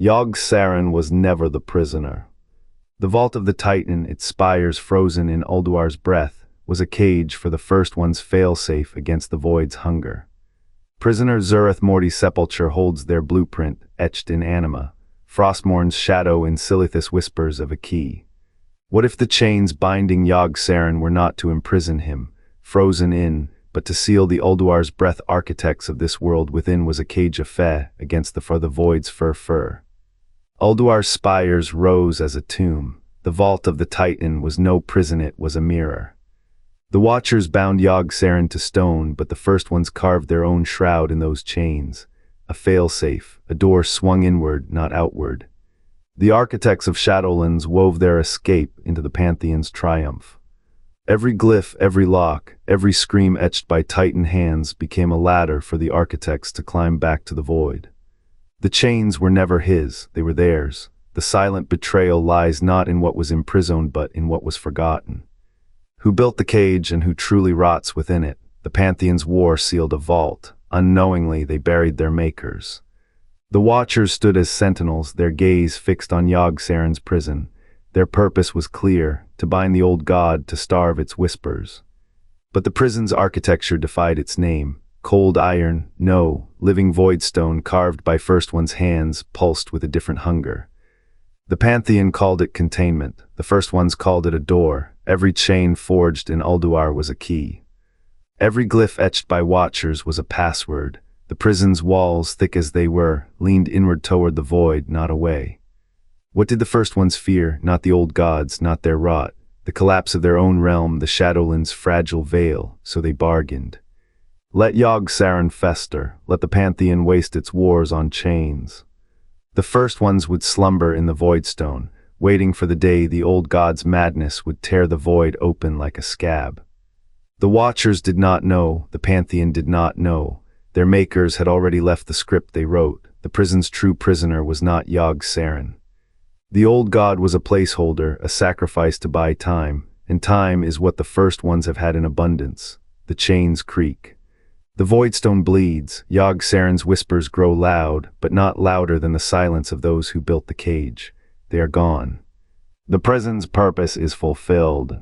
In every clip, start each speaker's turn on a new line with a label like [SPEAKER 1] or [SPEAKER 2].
[SPEAKER 1] Yogg-Saron was never the prisoner. The vault of the Titan, its spires frozen in Ulduar's breath, was a cage for the First One's failsafe against the Void's hunger. Prisoner Zurith Morty's sepulture holds their blueprint, etched in anima. Frostmourn's shadow in Silithus whispers of a key. What if the chains binding Yogg-Saron were not to imprison him, frozen in, but to seal the Ulduar's breath? Architects of this world within was a cage of fe against the Void's fur. Ulduar's spires rose as a tomb. The vault of the Titan was no prison, it was a mirror. The Watchers bound Yogg-Saron to stone, but the First Ones carved their own shroud in those chains. A failsafe, a door swung inward, not outward. The architects of Shadowlands wove their escape into the Pantheon's triumph. Every glyph, every lock, every scream etched by Titan hands became a ladder for the architects to climb back to the Void. The chains were never his, they were theirs. The silent betrayal lies not in what was imprisoned but in what was forgotten. Who built the cage and who truly rots within it? The Pantheon's war sealed a vault. Unknowingly they buried their makers. The Watchers stood as sentinels, their gaze fixed on Yogg-Saron's prison. Their purpose was clear, to bind the old god, to starve its whispers. But the prison's architecture defied its name. Cold iron, no, living void stone carved by First One's hands, pulsed with a different hunger. The Pantheon called it containment, the First Ones called it a door. Every chain forged in Ulduar was a key. Every glyph etched by Watchers was a password. The prison's walls, thick as they were, leaned inward toward the Void, not away. What did the First Ones fear? Not the old gods, not their rot. The collapse of their own realm, the Shadowlands' fragile veil, so they bargained. Let Yogg-Saron fester, let the Pantheon waste its wars on chains. The First Ones would slumber in the Voidstone, waiting for the day the old god's madness would tear the Void open like a scab. The Watchers did not know, the Pantheon did not know. Their makers had already left the script they wrote. The prison's true prisoner was not Yogg-Saron. The old god was a placeholder, a sacrifice to buy time, and time is what the First Ones have had in abundance. The chains creak. The Voidstone bleeds. Yogg-Saron's whispers grow loud, but not louder than the silence of those who built the cage. They are gone. The prison's purpose is fulfilled.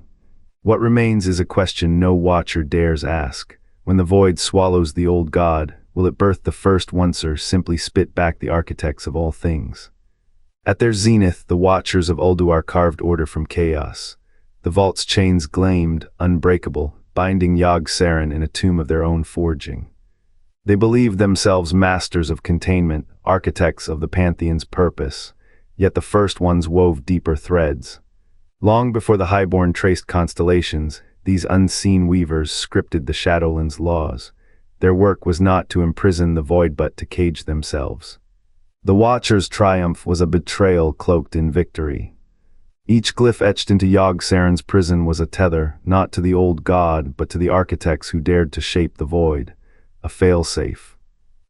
[SPEAKER 1] What remains is a question no Watcher dares ask. When the Void swallows the old god, will it birth the First Ones or simply spit back the architects of all things? At their zenith, the Watchers of Ulduar carved order from chaos. The vault's chains gleamed, unbreakable, binding Yogg-Saron in a tomb of their own forging. They believed themselves masters of containment, architects of the Pantheon's purpose, yet the First Ones wove deeper threads. Long before the Highborn traced constellations, these unseen weavers scripted the Shadowlands' laws. Their work was not to imprison the Void but to cage themselves. The Watchers' triumph was a betrayal cloaked in victory. Each glyph etched into Yogg-Saron's prison was a tether, not to the old god, but to the architects who dared to shape the Void. A failsafe.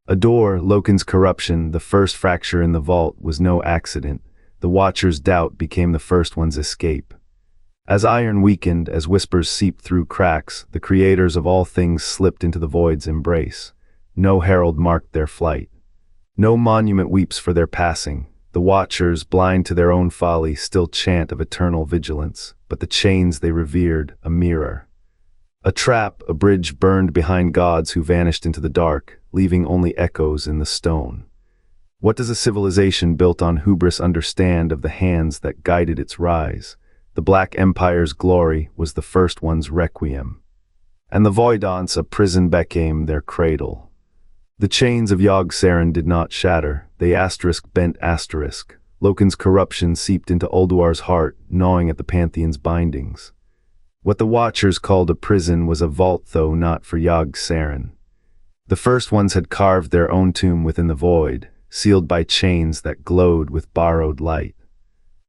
[SPEAKER 1] A door, Loken's corruption, the first fracture in the vault, was no accident. The Watchers' doubt became the First One's escape. As iron weakened, as whispers seeped through cracks, the creators of all things slipped into the Void's embrace. No herald marked their flight. No monument weeps for their passing. The Watchers, blind to their own folly, still chant of eternal vigilance, but the chains they revered, a mirror. A trap, a bridge burned behind gods who vanished into the dark, leaving only echoes in the stone. What does a civilization built on hubris understand of the hands that guided its rise? The Black Empire's glory was the First One's requiem. And the Voidants, a prison became their cradle. The chains of Yogg-Saron did not shatter, they bent asterisk. Loken's corruption seeped into Ulduar's heart, gnawing at the Pantheon's bindings. What the Watchers called a prison was a vault, though not for Yogg-Saron. The First Ones had carved their own tomb within the Void, sealed by chains that glowed with borrowed light.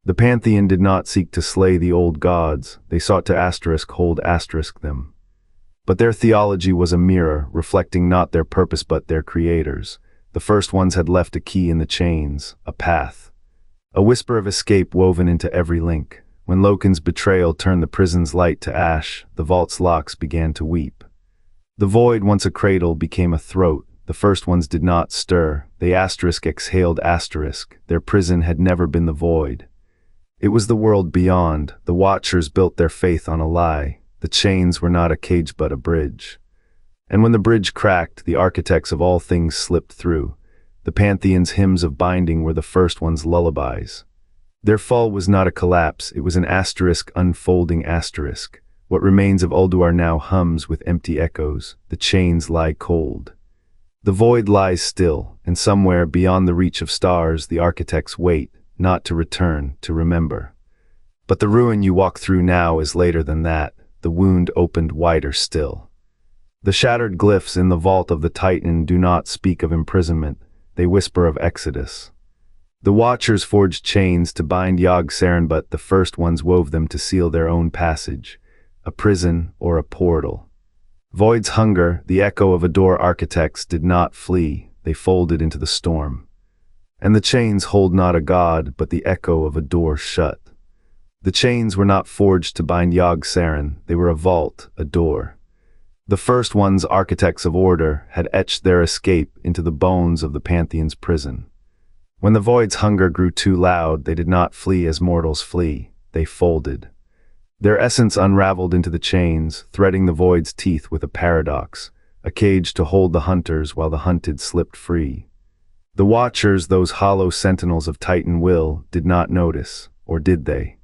[SPEAKER 1] The Pantheon did not seek to slay the old gods, they sought to hold them. But their theology was a mirror, reflecting not their purpose but their creators. The First Ones had left a key in the chains, a path. A whisper of escape woven into every link. When Loken's betrayal turned the prison's light to ash, the vault's locks began to weep. The Void, once a cradle, became a throat. the first ones did not stir. They exhaled. Their prison had never been the void. It was the world beyond. The Watchers built their faith on a lie. The chains were not a cage but a bridge. And when the bridge cracked, the architects of all things slipped through. The Pantheon's hymns of binding were the first ones' lullabies. Their fall was not a collapse, it was an unfolding asterisk. What remains of Ulduar now hums with empty echoes. The chains lie cold. The void lies still, and somewhere beyond the reach of stars the architects wait, not to return, to remember. But the ruin you walk through now is later than that, the wound opened wider still. The shattered glyphs in the vault of the Titan do not speak of imprisonment, they whisper of exodus. The Watchers forged chains to bind Yogg-Saron, but the first ones wove them to seal their own passage, a prison or a portal. Void's hunger, the echo of Ador architects, did not flee, they folded into the storm. And the chains hold not a god, but the echo of a door shut. The chains were not forged to bind Yogg-Saron, they were a vault, a door. The first ones, architects of order, had etched their escape into the bones of the Pantheon's prison. When the void's hunger grew too loud, they did not flee as mortals flee, they folded. Their essence unraveled into the chains, threading the void's teeth with a paradox, a cage to hold the hunters while the hunted slipped free. The Watchers, those hollow sentinels of Titan will, did not notice, or did they?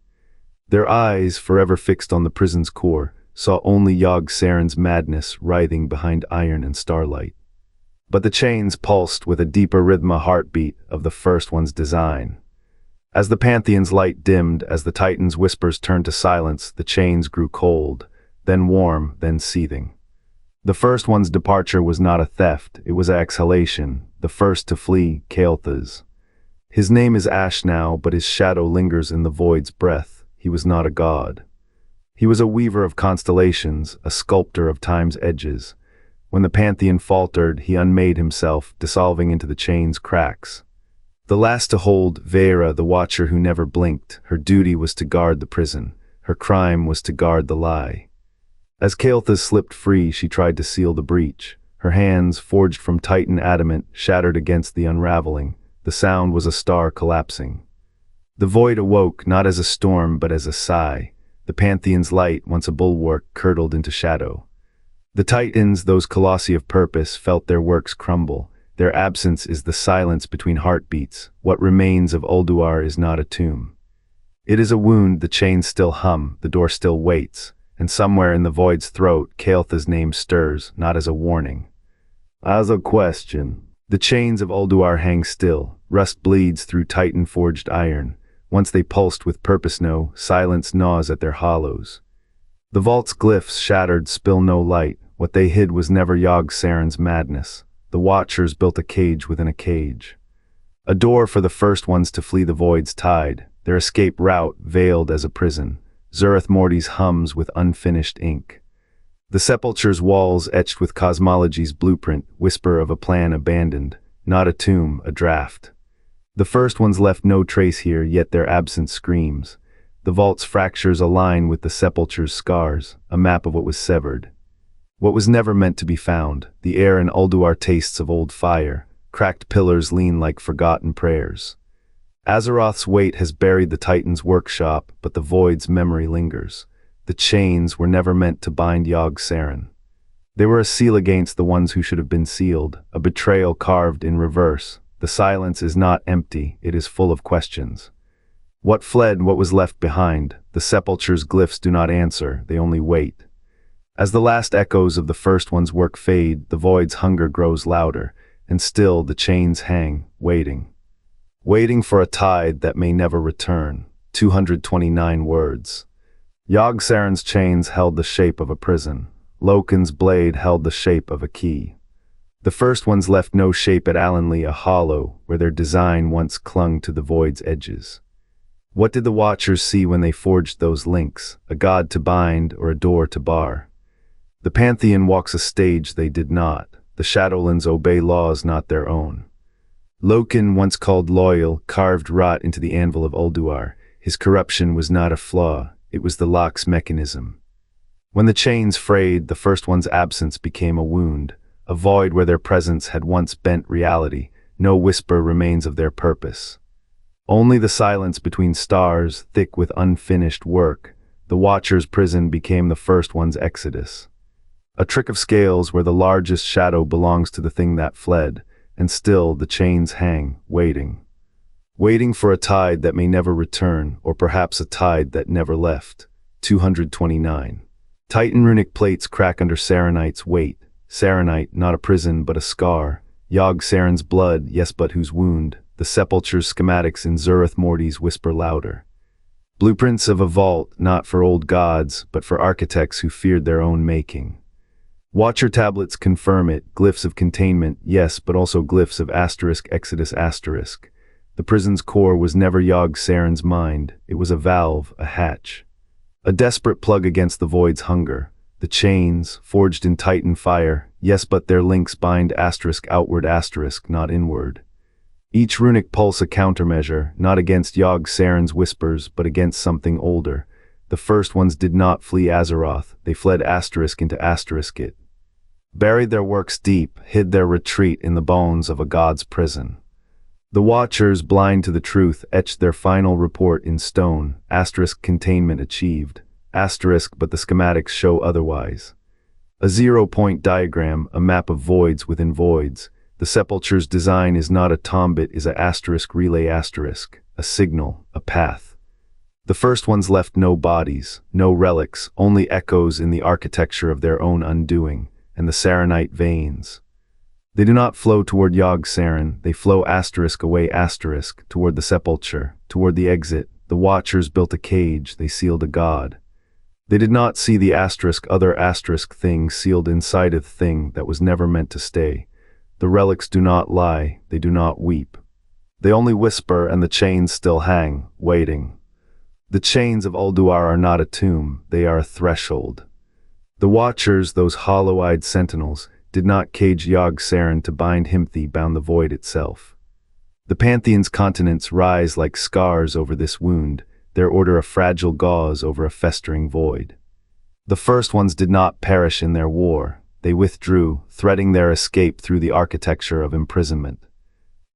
[SPEAKER 1] Their eyes, forever fixed on the prison's core, saw only Yogg-Saron's madness writhing behind iron and starlight. But the chains pulsed with a deeper rhythm, a heartbeat of the first one's design. As the Pantheon's light dimmed, as the Titan's whispers turned to silence, the chains grew cold, then warm, then seething. The first one's departure was not a theft, it was an exhalation, the first to flee, Xal'atath. His name is ash now, but his shadow lingers in the void's breath. He was not a god. He was a weaver of constellations, a sculptor of time's edges. When the Pantheon faltered, he unmade himself, dissolving into the chain's cracks. The last to hold, Vera, the Watcher who never blinked, her duty was to guard the prison. Her crime was to guard the lie. As Xal'atath slipped free, she tried to seal the breach. Her hands, forged from Titan adamant, shattered against the unraveling. The sound was a star collapsing. The void awoke, not as a storm, but as a sigh. The Pantheon's light, once a bulwark, curdled into shadow. The Titans, those colossi of purpose, felt their works crumble. Their absence is the silence between heartbeats. What remains of Ulduar is not a tomb. It is a wound, the chains still hum, the door still waits, and somewhere in the void's throat, Xal'atath's name stirs, not as a warning. As a question. The chains of Ulduar hang still, rust bleeds through Titan-forged iron. Once they pulsed with purpose, no, silence gnaws at their hollows. The vault's glyphs, shattered, spill no light. What they hid was never Yogg-Saron's madness. The Watchers built a cage within a cage. A door for the first ones to flee the void's tide, their escape route veiled as a prison. Zurith Morty's hums with unfinished ink. The sepulchre's walls etched with cosmology's blueprint, whisper of a plan abandoned, not a tomb, a draft. The first ones left no trace here, yet their absence screams. The vault's fractures align with the sepulchre's scars, a map of what was severed. What was never meant to be found, the air in Ulduar tastes of old fire, cracked pillars lean like forgotten prayers. Azeroth's weight has buried the Titan's workshop, but the void's memory lingers. The chains were never meant to bind Yogg-Saron. They were a seal against the ones who should have been sealed, a betrayal carved in reverse. The silence is not empty, it is full of questions. What fled, what was left behind? The sepulchre's glyphs do not answer, they only wait. As the last echoes of the first one's work fade, the void's hunger grows louder, and still the chains hang, waiting. Waiting for a tide that may never return. 229 words. Yogg-Saron's chains held the shape of a prison. Loken's blade held the shape of a key. The first ones left no shape at Allenly, a hollow, where their design once clung to the void's edges. What did the Watchers see when they forged those links? A god to bind or a door to bar? The Pantheon walks a stage they did not. The Shadowlands obey laws not their own. Loken, once called loyal, carved rot into the anvil of Ulduar. His corruption was not a flaw, it was the lock's mechanism. When the chains frayed, the first one's absence became a wound, a void where their presence had once bent reality. No whisper remains of their purpose. Only the silence between stars, thick with unfinished work. The Watcher's prison became the first one's exodus. A trick of scales where the largest shadow belongs to the thing that fled, and still the chains hang, waiting. Waiting for a tide that may never return, or perhaps a tide that never left. 229. Titan runic plates crack under Saronite's weight. Saronite, not a prison but a scar. Yogg-Saron's blood, yes, but whose wound? The sepulture's schematics in Zurith Morty's whisper louder. Blueprints of a vault, not for old gods, but for architects who feared their own making. Watcher tablets confirm it, glyphs of containment, yes, but also glyphs of *Exodus*. The prison's core was never Yogg-Saron's mind, it was a valve, a hatch. A desperate plug against the void's hunger. The chains, forged in Titan fire, yes, but their links bind *outward*, not inward. Each runic pulse a countermeasure, not against Yogg-Saron's whispers, but against something older. The first ones did not flee Azeroth, they fled into it. Buried their works deep, hid their retreat in the bones of a god's prison. The Watchers, blind to the truth, etched their final report in stone. Containment achieved. But the schematics show otherwise. A 0-point diagram, a map of voids within voids. The sepulture's design is not a tomb, it is a relay, a signal, a path. The first ones left no bodies, no relics, only echoes in the architecture of their own undoing, and the Saronite veins. They do not flow toward Yogg-Saron, they flow away toward the sepulture, toward the exit. The Watchers built a cage, they sealed a god. They did not see the other thing sealed inside a thing that was never meant to stay. The relics do not lie, they do not weep. They only whisper, and the chains still hang, waiting. The chains of Ulduar are not a tomb, they are a threshold. The Watchers, those hollow-eyed sentinels, did not cage Yogg-Saron to bind him, they bound the void itself. The Pantheon's continents rise like scars over this wound, their order a fragile gauze over a festering void. The first ones did not perish in their war, they withdrew, threading their escape through the architecture of imprisonment.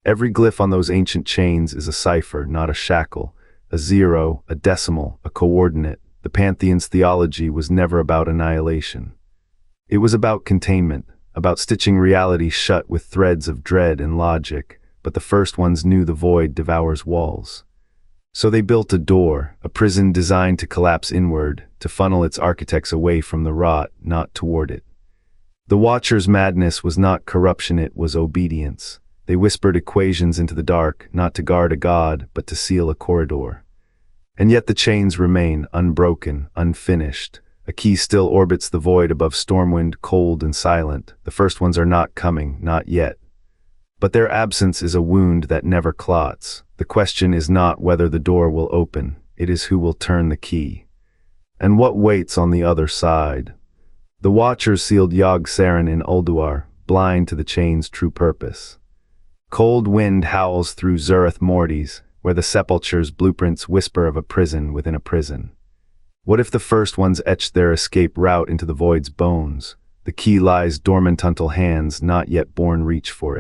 [SPEAKER 1] Every glyph on those ancient chains is a cipher, not a shackle, a 0, a decimal, a coordinate. The Pantheon's theology was never about annihilation. It was about containment, about stitching reality shut with threads of dread and logic, but the first ones knew the void devours walls. So they built a door, a prison designed to collapse inward, to funnel its architects away from the rot, not toward it. The Watcher's madness was not corruption, it was obedience. They whispered equations into the dark, not to guard a god, but to seal a corridor. And yet the chains remain, unbroken, unfinished. A key still orbits the void above Stormwind, cold and silent. The first ones are not coming, not yet. But their absence is a wound that never clots. The question is not whether the door will open, it is who will turn the key. And what waits on the other side? The Watchers sealed Yogg-Saron in Ulduar, blind to the chain's true purpose. Cold wind howls through Zurith Morty's, where the sepulture's blueprints whisper of a prison within a prison. What if the first ones etched their escape route into the void's bones? The key lies dormant until hands not yet born reach for it.